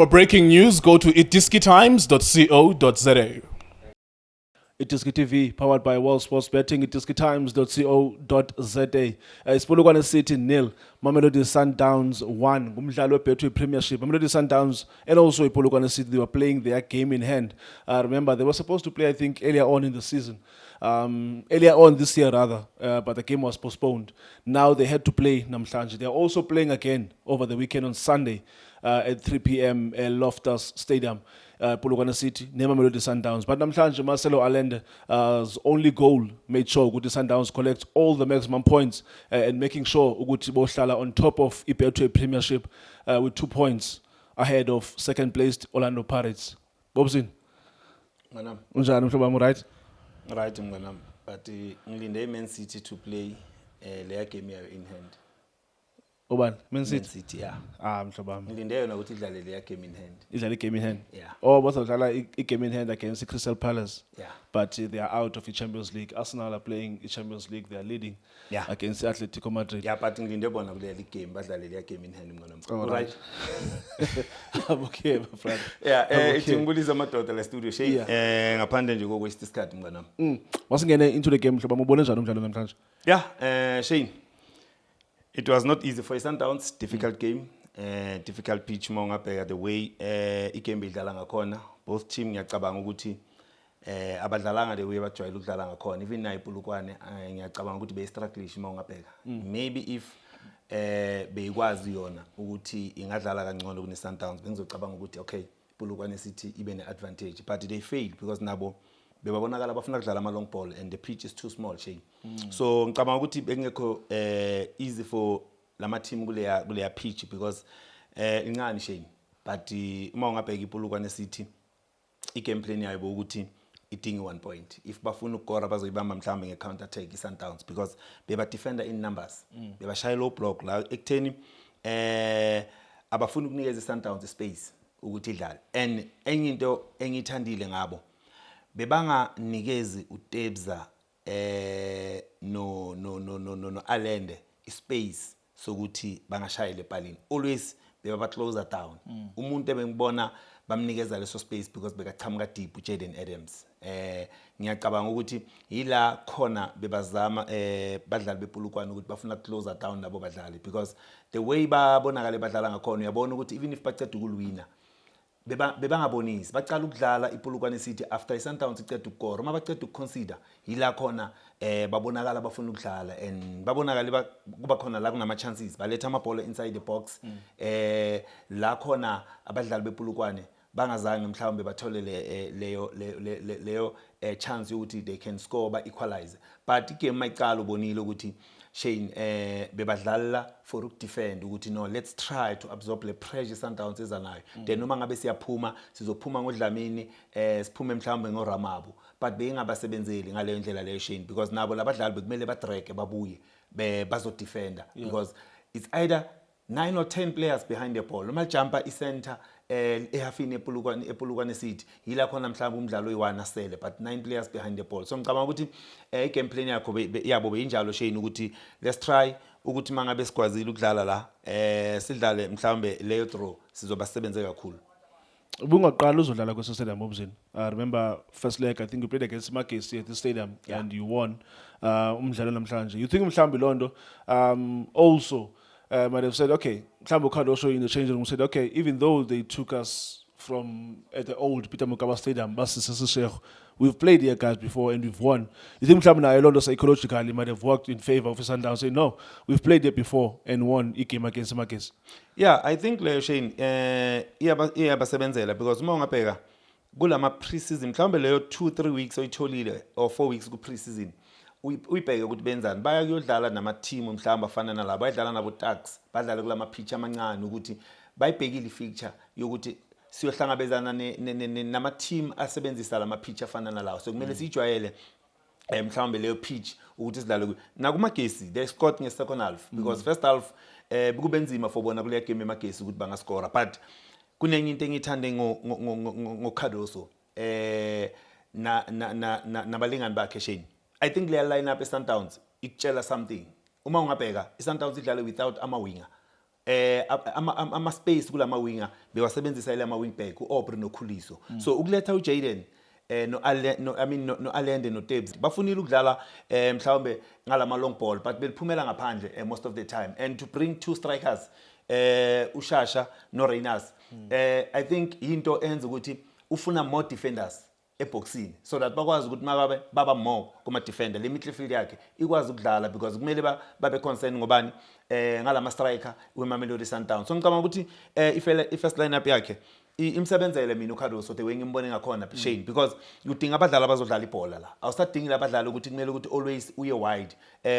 For breaking news, go to itiskitimes.co.za. Itiski TV, powered by World Sports Betting, itiskitimes.co.za. Polokwane City 0, Mamelodi Sundowns 1. Umdlalo weBetway Premiership. Mamelodi Sundowns and also Polokwane City, they were playing their game in hand. Remember, they were supposed to play, I think, earlier on in the season. Earlier on this year, rather, but the game was postponed. Now they had to play namhlanje. They are also playing again over the weekend on Sunday at 3 p.m. at Loftus Stadium. Polokwane City, Mamelodi Sundowns. But namhlanje Marcelo Allende's only goal made sure Uguti Sundowns collect all the maximum points and making sure Uguti Bohlala on top of Betway Premiership with 2 points ahead of second placed Orlando Pirates. Bobzin, Manam. unjani mhlobo wami, right? Right, Mganam. But ngilinde Man City to play their game here in hand. Obani, Man Man City. City, yeah. Mhlobo wami. Ngilinde yona ukuthi idlale their game in hand. Idlala game in hand. Yeah. Oh, bazodlala game in hand against Crystal Palace. Yeah. But they are out of the Champions League. Arsenal are playing the Champions League. They are leading Yeah. against Atletico Madrid. Yeah, but ngilinde bona kuleli game badlale their game in hand Mganam. All Right. I'm okay, my friend. Yeah, I'm okay. ngibulisa amadoda la studio shay. Yeah. Ngaphandle nje kokwesta isikhathi Mganam. Masingene into the game mhlobo wami, ubone njani umdlalo namhlanje? Yeah, Shane. It was not easy for Sundowns, difficult game, difficult pitch mongabheka the way igame idlala ngakhona. Both team ngiyacabanga ukuthi abadlalanga the way bajwayele ukudlala ngakhona. Even nayi Polokwane ngiyacabanga ukuthi be struggleish mongabheka. Maybe if beyikwazi yona ukuthi ingadlala kangcono kune Sundowns bengizocabanga ukuthi okay, Polokwane City ibe ne advantage, but they failed because nabo bebabonakala bafuna ukudlala ama long ball and the pitch is too small shay. So ngicabanga ukuthi bekungekho easy for lama team kuleya pitch because incane shay. But uma ungabheka iPolokwane City igame plan yayo ukuthi idingi 1 point. If bafuna ukugora bazoyibamba mhlambe ngecounter attack iSundowns because beba defender in numbers. Beba shaya low block la ekutheni abafuna ukunikeza iSundowns space ukuthi idlale. And enye into engithandile ngabo bebanga nikezi uTebza no Allende space sokuthi bangashayele epalini. Always beba closer down. Umuntu ebengibona bamnikeza leso space because bekachamuka deep uJaden Adams. Ngiyacabanga ukuthi yila khona bebazama badlali bePolokwane ukuthi bafuna closer down nabo badlali because the way babonakala badlala ngakhona uyabona ukuthi even if baceda ukulwina bebangabonisi baqala ukudlala iPolokwane City after iSundowns iceda ukugora uma baceda ukuconsider yila khona babonakala bafuna ukudlala and babonakala kuba khona la kunama chances baletha amabhola inside the box la khona abadlali bePolokwane bangazange mhlawumbe bathole leyo chance ukuthi they can score ba equalize but igame mayiqala ubonile ukuthi Shane bebadlala for ukudefend ukuthi no, let's try to absorb the pressure Sundowns ezanayo. Then noma ngabe siyaphuma sizophuma ngoDlamini siphume mhlawumbe ngoRamabu but bengabasebenzeli ngaleyo ndlela leyo Shane because nabo labadlali bekumele badrake babuye bazo defender because it's either 9 or 10 players behind the ball. Noma jumper center ehafini ePolokwane City yila khona mhlawumbe umdlalo oyi1 asele but 9 players behind the ball. So ngicabanga ukuthi igame plan yakho yabo beyinjalo Shane ukuthi let's try ukuthi mangabe sikwazile ukudlala la sidlale mhlawumbe leyo draw sizobasebenze kakhulu. Ubungaqala uzodlala kweso stadium Bobzin. Remember first leg I think you played against Magesi at the stadium and you won umdlalo namhlanje. You think mhlawumbe Londo also might have said, okay, Klambo Card also in the changing room said, okay, even though they took us from at the old Peter Mokaba Stadium, we've played here guys before and we've won. You think Klambo Londo psychologically might have worked in favor of Sundowns, saying, no, we've played there before and won a game against Marcus. Yeah, I think Shane, iyabasebenzela because uma ungabheka kulama pre-season mhlawumbe leyo 2-3 weeks oyitholile or 4 weeks ku pre-season. Uyibheke ukuthi benzani baya kuyodlala nama team mhlamba afana nalabo bayadlala nabo Tuks badlala kulama pitch amancane ukuthi bayibhekile ifixture yokuthi siyohlangabezana nama team asebenzisa lama pitch afana nalawo so kumele sijwayele mhlawumbe leyo pitch ukuthi sidlale nakuMagesi they scored nge second half because first half bekubenzima for bona kule game eMagesi ukuthi bangascora but kunenye into engithande ngoCardoso nabalingani bakhe Shane. I think their lineup is Sundowns. Itchela something. Uma ungabheka, iSundowns idlala without ama winger. ama space kulama winger bewasebenzisa ile ama wing back uObri noKhuliso so ukuletha uJaden no Allende no Tebs bafunile ukudlala mhlawumbe ngalama long ball but beliphumela ngaphandle most of the time and to bring two strikers uShasha no Reynas I think into enza ukuthi ufuna more defenders eboxini so that bakwazi ukuthi makabe baba more kuma defender le midfield yakhe ikwazi ukudlala because kumele babe concern ngobani ngalama striker weMamelodi Sundowns so ngicabanga ukuthi first lineup yakhe imsebenzele mina uCardoso the way ngimbone ngakhona Shane because udinga abadlali abazodlala ibhola la awusadingi abadlali ukuthi kumele ukuthi always uye wide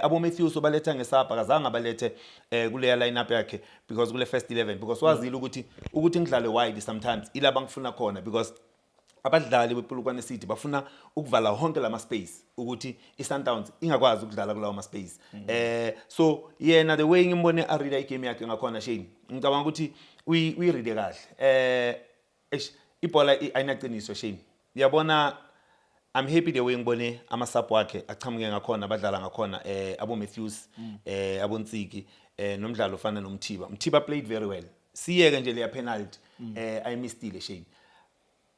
abo Matthews obaletha ngesapha kazange abalethe kule lineup yakhe because kule first 11 because wazile ukuthi ngidlale wide sometimes ilaba ngifuna khona because abadlali bePulukwane City bafuna ukuvala honke lama space ukuthi iSundowns ingakwazi ukudlala kulawo ama space so yena the way ngimbone arida igame yakhe ngakhona Shane ngicabanga ukuthi uyiride kahle ibhola ayinaqiniso Shane uyabona I'm happy the way ngibone ama sub wakhe achamuke ngakhona abadlala ngakhona abo Matthews abo Ntsiki nomdlalo ofana noMthiba played very well siyeke nje le penalty I missed ile Shane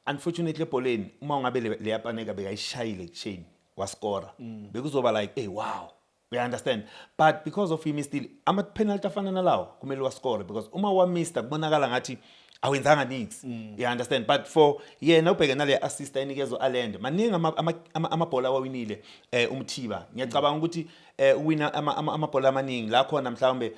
unfortunately ebholeni uma ungabe le yapaneka bekayishayile Shane wascora bekuzoba like hey wow we understand but because of him still ama penalty afana nalawo kumele wascore because uma wa missed kubonakala ngathi awenzanga nix you understand but for yena ubheke nale assist ayinikezwe Allende maningi ama bhola awinile uMthiba ngiyacabanga ukuthi uwina ama bhola amaningi la khona mhlawumbe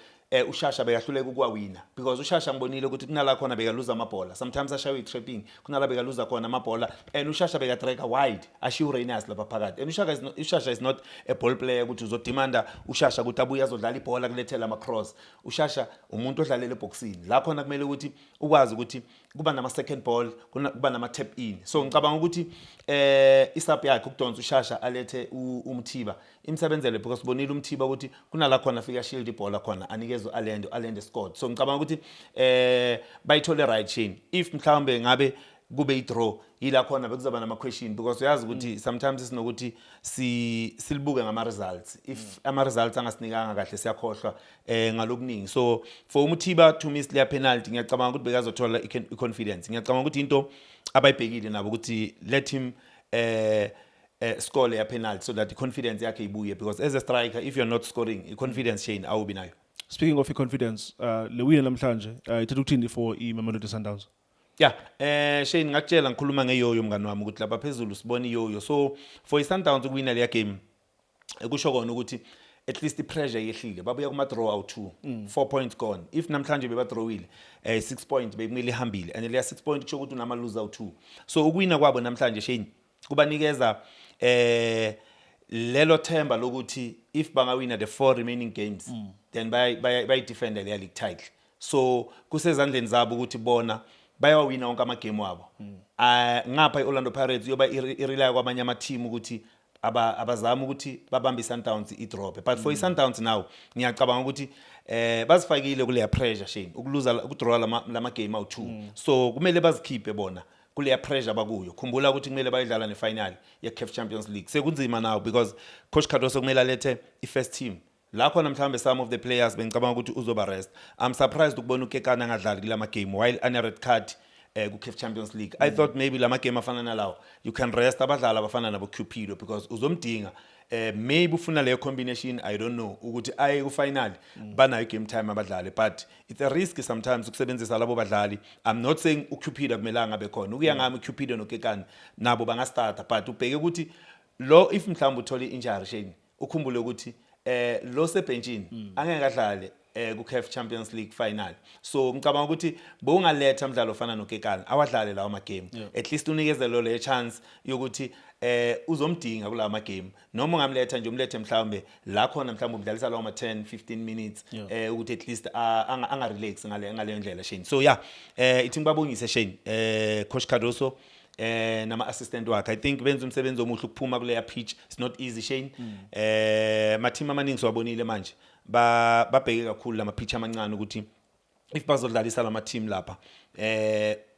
uShasha bekahluleka ukuwawina because uShasha ngibonile ukuthi kunala khona bekaluza amabhola sometimes ashawe trapping kunala bekaluza khona amabhola and uShasha bekatreka wide ashiya uReynas lapha phakathi and uShasha is not a ball player ukuthi uzodimanda uShasha ukuthi abuye azodlala ibhola kulethela ama cross uShasha umuntu odlalela eboxini la khona kumele ukuthi ukwazi ukuthi kuba nama second ball kuba nama tap in so ngicabanga ukuthi isap yakhe ukudonsa uShasha alethe uMthiba imsebenzele because bonile uMthiba ukuthi kunala khona fika shield ibhola khona anikezwe Allende scored so ngicabanga ukuthi bayithole right chain if mhlawumbe ngabe kube idraw yila khona bekuzoba nama question because uyazi ukuthi sometimes isinokuthi silibuke ngama results if ama results angasinikanga kahle siyakhohlwa ngalokuningi so for uMthiba to miss le penalty ngiyacabanga ukuthi bekazothola iconfidence ngiyacabanga ukuthi into abayibhekile nabo ukuthi let him score le penalty so that the confidence yakhe ibuye because as a striker if you're not scoring i-confidence chain awubi nayo. Speaking of confidence le win namhlanje ithetha ukuthini for iMamelodi Sundowns? Yeah, Shane ngakutshela ngikhuluma ngeyoyo mngani wami ukuthi lapha phezulu sibona iyoyo so for iSundowns ukuwina le game ekusho kona ukuthi at least ipressure yehlile babuya kuma draw out 4 points gone if namhlanje beba drawile 6 points bekumele ihambile and le 6 points kusho ukuthi unama lose out 2 so ukuwina kwabo namhlanje Shane kubanikeza lelo themba lokuthi if bangawina the 4 remaining games then by defend le league title so kusezandleni zabo ukuthi bona bayawina wonke ama game wabo ngapha iOrlando Pirates yoba irely kwamanye ama team ukuthi abazama ukuthi babambe iSundowns idrop but for iSundowns now ngiyacabanga ukuthi bazifakile kule pressure Shane ukudraw lama game awu 2 so kumele bazikhiphe bona kule pressure bakuyo khumbula ukuthi kumele bayidlala nefinal yeCAF Champions League sekunzima now because coach Cardoso kumele alethe ifirst team la khona mhlambe some of the players bengicabanga ukuthi uzoba rest I'm surprised ukubona uKekana ngadlali kulama game while ana red card kuCAF Champions League I thought maybe lama game afana nalawo you can rest abadlali abafana nabo Cupido because uzomdinga maybe ufuna leyo combination I don't know ukuthi aye ku final banayo game time abadlali but it's a risk sometimes ukusebenzisa labo badlali I'm not saying uCupido akumelanga abe khona ukuya ngami uCupido noKekana nabo banga starter but ubheke ukuthi lo if mhlawumbe uthola injury Shane ukhumbule ukuthi lo sebenchini angeke adlale kuCAF Champions League final so ngicabanga ukuthi bowungaletha umdlalo ofana noKekana awadlale lawo ama game at least unikeze lo le chance yokuthi uzomdinga kulawo ama game noma ungamletha nje umlethe mhlawumbe la khona mhlawumbe umdlalisa lawo ma 10 15 minutes ukuthi at least anga relax ngale ndlela Shane so yeah ithi ngibabongise Shane coach Cardoso nama assistant wakhe I think benza umsebenzi omuhle ukuphuma kule pitch it's not easy Shane ma team amaningi siwabonile manje babheke kakhulu lama pitch amancane ukuthi if bazodlalisa lama team lapha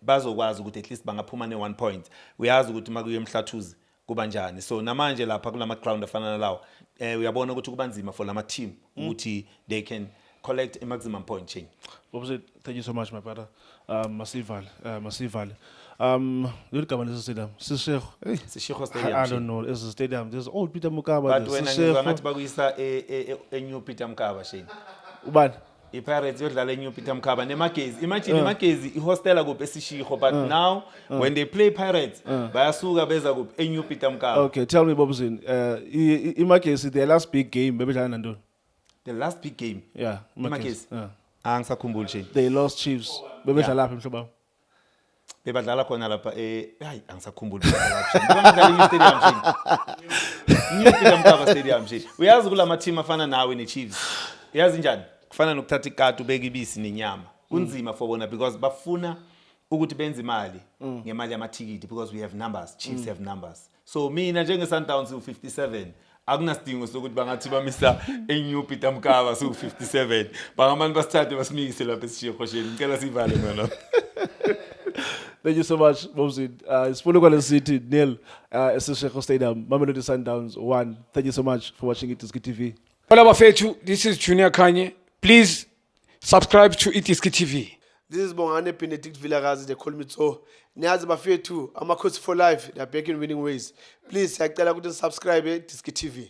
bazokwazi ukuthi at least bangaphuma ne1 point uyazi ukuthi makuye emhlathuzi kuba njani so namanje lapha kulama ground afana nalawo uyabona ukuthi kubanzima for lama team ukuthi they can collect a maximum point Shane. Bobzit, thank you so much, my brother. Masivale. Yule gama lesi stadium. Sishego. Hey. Sishego I Stadium. don't know. It's a stadium. There's old Peter Mokaba. But there's when Sishego. ngathi bakuyisa e-New Peter Mkaba Shane. Ubani? I-Pirates yodlala e-New Peter Mkaba neMagezi. Imagine iMagezi ihostela kuphi eSishego, but now when they play Pirates bayasuka beza kuphi e-New Peter Mkaba. Okay, tell me, Bobzin. Imagesi, their last big game, bebedlala nantoni? The last big game. Yeah, iMagesi. Yeah. Angisakhumbuli Shane. They lost Chiefs. Bebedlala lapha mhlobo. Bebadlala khona lapha hayi angisakhumbuli bebadlala New Stadium Shane. New Peter Mkaba Stadium Shane. Uyazi kulama team afana nawe neChiefs. Uyazi njani? Kufana nokuthatha ikati ubeka ibisi nenyama. Kunzima for bona because bafuna ukuthi benze imali ngemali yamathikiti because we have numbers. Chiefs have numbers. So mina njenge Sundowns u57 akunasidingo sokuthi bangathi bamisa eNew Peter Mkaba su57. Bangamani basithathe basimikise lapha eSishego Shane. Ngicela sivale mina. Thank you so much, Bobzin. It's Polokwane City, nil. Sishego Stadium, Mamelodi Sundowns 1. Thank you so much for watching Itiski TV. Hola bafethu, this is Junior Kanye. Please subscribe to Itiski TV. This is Bongane Benedict Villagazi, they call me so. Niyazi bafethu, Amakhosi for life, they are back in winning ways. Please, siyacela ukuthi subscribe Itiski TV.